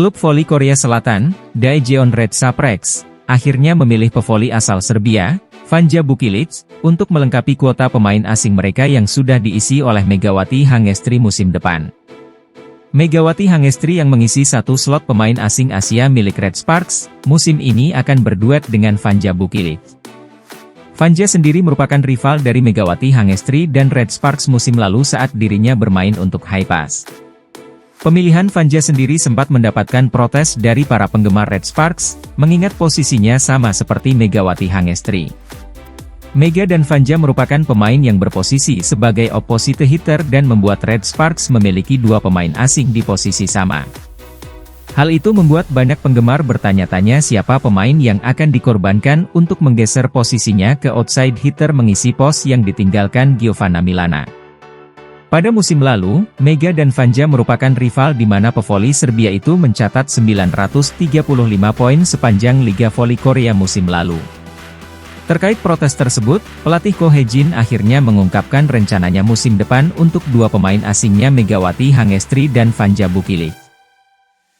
Klub voli Korea Selatan, Daejeon Red Saprex, akhirnya memilih pevoli asal Serbia, Vanja Bukilic, untuk melengkapi kuota pemain asing mereka yang sudah diisi oleh Megawati Hangestri musim depan. Megawati Hangestri yang mengisi satu slot pemain asing Asia milik Red Sparks, musim ini akan berduet dengan Vanja Bukilic. Vanja sendiri merupakan rival dari Megawati Hangestri dan Red Sparks musim lalu saat dirinya bermain untuk Haepas. Pemilihan Vanja sendiri sempat mendapatkan protes dari para penggemar Red Sparks, mengingat posisinya sama seperti Megawati Hangestri. Mega dan Vanja merupakan pemain yang berposisi sebagai opposite hitter dan membuat Red Sparks memiliki dua pemain asing di posisi sama. Hal itu membuat banyak penggemar bertanya-tanya siapa pemain yang akan dikorbankan untuk menggeser posisinya ke outside hitter mengisi pos yang ditinggalkan Giovanna Milana. Pada musim lalu, Mega dan Vanja merupakan rival di mana pevoli Serbia itu mencatat 935 poin sepanjang Liga Voli Korea musim lalu. Terkait protes tersebut, pelatih Ko Hae-jin akhirnya mengungkapkan rencananya musim depan untuk dua pemain asingnya Megawati Hangestri dan Vanja Bukilic.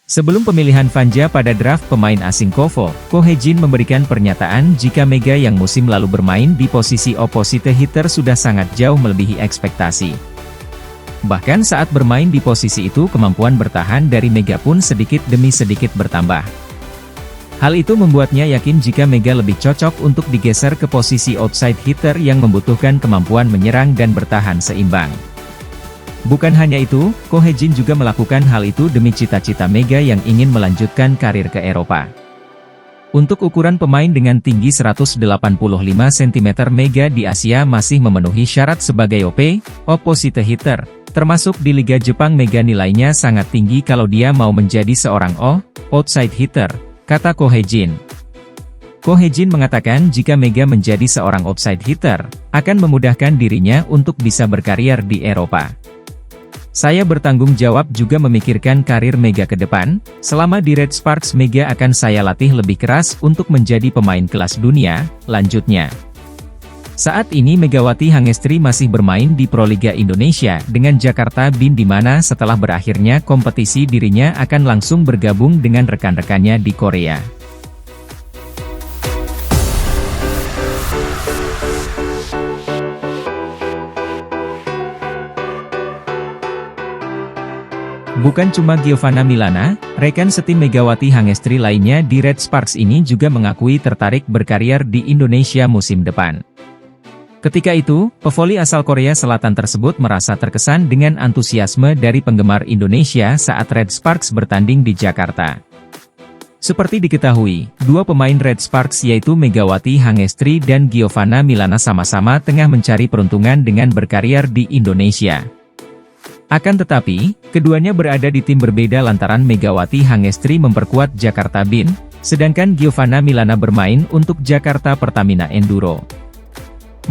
Sebelum pemilihan Vanja pada draft pemain asing KOFO, Ko Hae-jin memberikan pernyataan jika Mega yang musim lalu bermain di posisi opposite hitter sudah sangat jauh melebihi ekspektasi. Bahkan saat bermain di posisi itu kemampuan bertahan dari Mega pun sedikit demi sedikit bertambah. Hal itu membuatnya yakin jika Mega lebih cocok untuk digeser ke posisi outside hitter yang membutuhkan kemampuan menyerang dan bertahan seimbang. Bukan hanya itu, Ko Hae-jin juga melakukan hal itu demi cita-cita Mega yang ingin melanjutkan karir ke Eropa. Untuk ukuran pemain dengan tinggi 185 cm Mega di Asia masih memenuhi syarat sebagai opposite hitter. Termasuk di Liga Jepang Mega nilainya sangat tinggi kalau dia mau menjadi seorang outside hitter, kata Ko Hae-jin. Ko Hae-jin mengatakan jika Mega menjadi seorang outside hitter, akan memudahkan dirinya untuk bisa berkarier di Eropa. Saya bertanggung jawab juga memikirkan karir Mega ke depan, selama di Red Sparks Mega akan saya latih lebih keras untuk menjadi pemain kelas dunia, lanjutnya. Saat ini Megawati Hangestri masih bermain di Proliga Indonesia dengan Jakarta BIN di mana setelah berakhirnya kompetisi dirinya akan langsung bergabung dengan rekan-rekannya di Korea. Bukan cuma Giovanna Milana, rekan setim Megawati Hangestri lainnya di Red Sparks ini juga mengakui tertarik berkarier di Indonesia musim depan. Ketika itu, pevoli asal Korea Selatan tersebut merasa terkesan dengan antusiasme dari penggemar Indonesia saat Red Sparks bertanding di Jakarta. Seperti diketahui, dua pemain Red Sparks yaitu Megawati Hangestri dan Giovanna Milana sama-sama tengah mencari peruntungan dengan berkarier di Indonesia. Akan tetapi, keduanya berada di tim berbeda lantaran Megawati Hangestri memperkuat Jakarta BIN, sedangkan Giovanna Milana bermain untuk Jakarta Pertamina Enduro.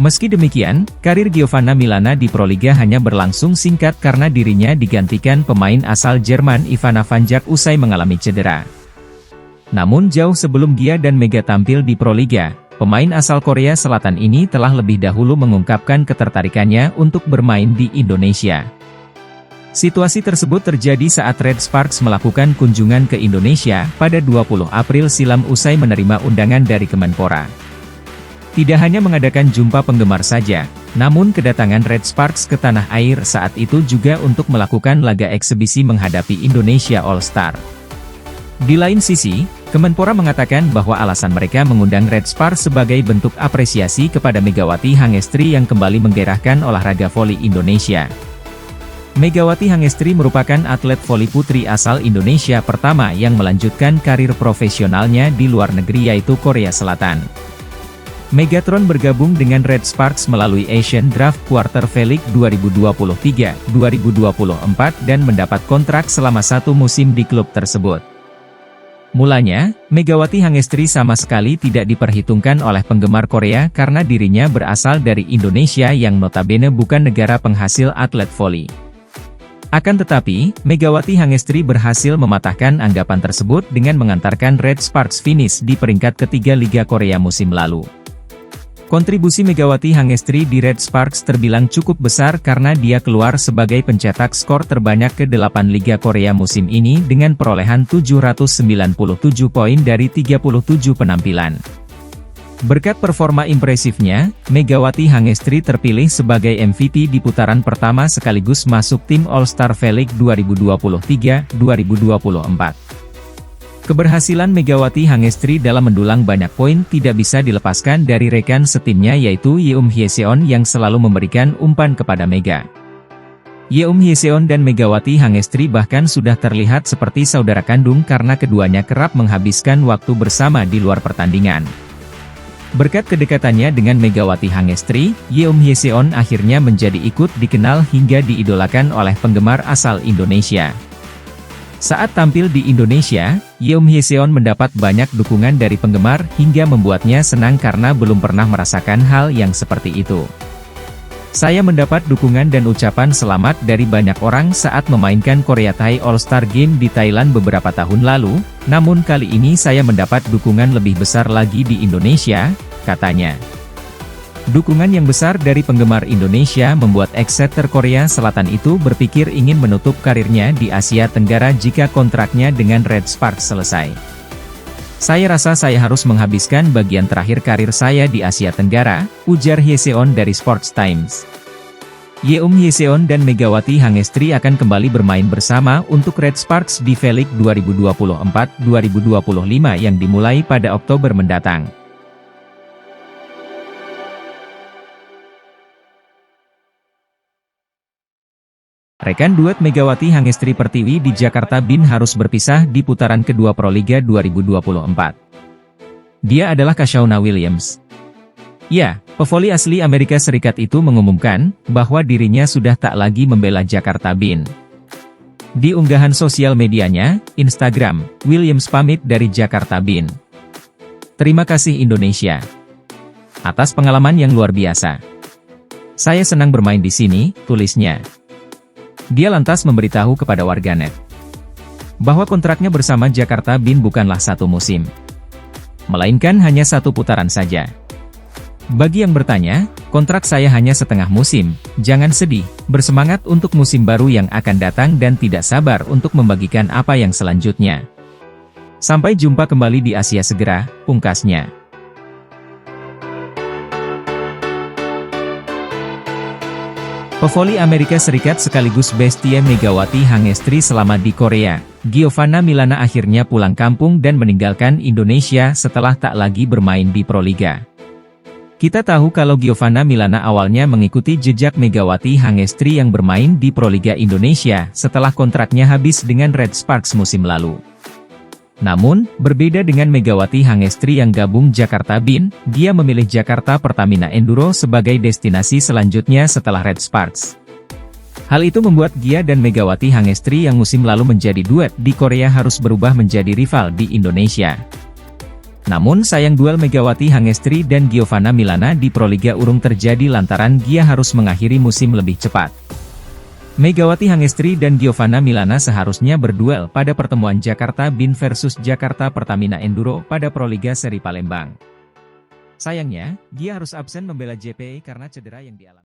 Meski demikian, karir Giovanna Milana di Proliga hanya berlangsung singkat karena dirinya digantikan pemain asal Jerman Ivana Vanjak usai mengalami cedera. Namun jauh sebelum Gia dan Mega tampil di Proliga, pemain asal Korea Selatan ini telah lebih dahulu mengungkapkan ketertarikannya untuk bermain di Indonesia. Situasi tersebut terjadi saat Red Sparks melakukan kunjungan ke Indonesia pada 20 April silam usai menerima undangan dari Kemenpora. Tidak hanya mengadakan jumpa penggemar saja, namun kedatangan Red Sparks ke tanah air saat itu juga untuk melakukan laga eksibisi menghadapi Indonesia All-Star. Di lain sisi, Kemenpora mengatakan bahwa alasan mereka mengundang Red Sparks sebagai bentuk apresiasi kepada Megawati Hangestri yang kembali menggairahkan olahraga voli Indonesia. Megawati Hangestri merupakan atlet voli putri asal Indonesia pertama yang melanjutkan karir profesionalnya di luar negeri yaitu Korea Selatan. Megatron bergabung dengan Red Sparks melalui Asian Draft Quarter League 2023-2024 dan mendapat kontrak selama satu musim di klub tersebut. Mulanya, Megawati Hangestri sama sekali tidak diperhitungkan oleh penggemar Korea karena dirinya berasal dari Indonesia yang notabene bukan negara penghasil atlet voli. Akan tetapi, Megawati Hangestri berhasil mematahkan anggapan tersebut dengan mengantarkan Red Sparks finish di peringkat ketiga Liga Korea musim lalu. Kontribusi Megawati Hangestri di Red Sparks terbilang cukup besar karena dia keluar sebagai pencetak skor terbanyak ke-8 Liga Korea musim ini dengan perolehan 797 poin dari 37 penampilan. Berkat performa impresifnya, Megawati Hangestri terpilih sebagai MVP di putaran pertama sekaligus masuk tim All-Star V-League 2023-2024. Keberhasilan Megawati Hangestri dalam mendulang banyak poin tidak bisa dilepaskan dari rekan setimnya yaitu Yeom Hyeseon yang selalu memberikan umpan kepada Mega. Yeom Hyeseon dan Megawati Hangestri bahkan sudah terlihat seperti saudara kandung karena keduanya kerap menghabiskan waktu bersama di luar pertandingan. Berkat kedekatannya dengan Megawati Hangestri, Yeom Hyeseon akhirnya menjadi ikut dikenal hingga diidolakan oleh penggemar asal Indonesia. Saat tampil di Indonesia, Yeom Hyeseon mendapat banyak dukungan dari penggemar hingga membuatnya senang karena belum pernah merasakan hal yang seperti itu. Saya mendapat dukungan dan ucapan selamat dari banyak orang saat memainkan Korea Thai All-Star Game di Thailand beberapa tahun lalu, namun kali ini saya mendapat dukungan lebih besar lagi di Indonesia, katanya. Dukungan yang besar dari penggemar Indonesia membuat ex-setter Korea Selatan itu berpikir ingin menutup karirnya di Asia Tenggara jika kontraknya dengan Red Sparks selesai. Saya rasa saya harus menghabiskan bagian terakhir karir saya di Asia Tenggara, ujar Hyeseon dari Sports Times. Yeom Hyeseon dan Megawati Hangestri akan kembali bermain bersama untuk Red Sparks di V-League 2024-2025 yang dimulai pada Oktober mendatang. Rekan duet Megawati Hangestri Pertiwi di Jakarta Bin harus berpisah di putaran kedua Proliga 2024. Dia adalah Kashauna Williams. Ya, pevoli asli Amerika Serikat itu mengumumkan bahwa dirinya sudah tak lagi membela Jakarta Bin. Di unggahan sosial medianya, Instagram, Williams pamit dari Jakarta Bin. Terima kasih Indonesia atas pengalaman yang luar biasa. Saya senang bermain di sini, tulisnya. Dia lantas memberitahu kepada warganet bahwa kontraknya bersama Jakarta Bin bukanlah satu musim, melainkan hanya satu putaran saja. Bagi yang bertanya, kontrak saya hanya setengah musim, jangan sedih, bersemangat untuk musim baru yang akan datang dan tidak sabar untuk membagikan apa yang selanjutnya. Sampai jumpa kembali di Asia segera, pungkasnya. Pevoli Amerika Serikat sekaligus bestie Megawati Hangestri selama di Korea, Giovanna Milana akhirnya pulang kampung dan meninggalkan Indonesia setelah tak lagi bermain di Proliga. Kita tahu kalau Giovanna Milana awalnya mengikuti jejak Megawati Hangestri yang bermain di Proliga Indonesia setelah kontraknya habis dengan Red Sparks musim lalu. Namun, berbeda dengan Megawati Hangestri yang gabung Jakarta Bin, dia memilih Jakarta Pertamina Enduro sebagai destinasi selanjutnya setelah Red Sparks. Hal itu membuat Gia dan Megawati Hangestri yang musim lalu menjadi duet di Korea harus berubah menjadi rival di Indonesia. Namun sayang duel Megawati Hangestri dan Giovanna Milana di Proliga urung terjadi lantaran Gia harus mengakhiri musim lebih cepat. Megawati Hangestri dan Giovanna Milana seharusnya berduel pada pertemuan Jakarta Bin versus Jakarta Pertamina Enduro pada Proliga Seri Palembang. Sayangnya, Gia harus absen membela JPE karena cedera yang dialami.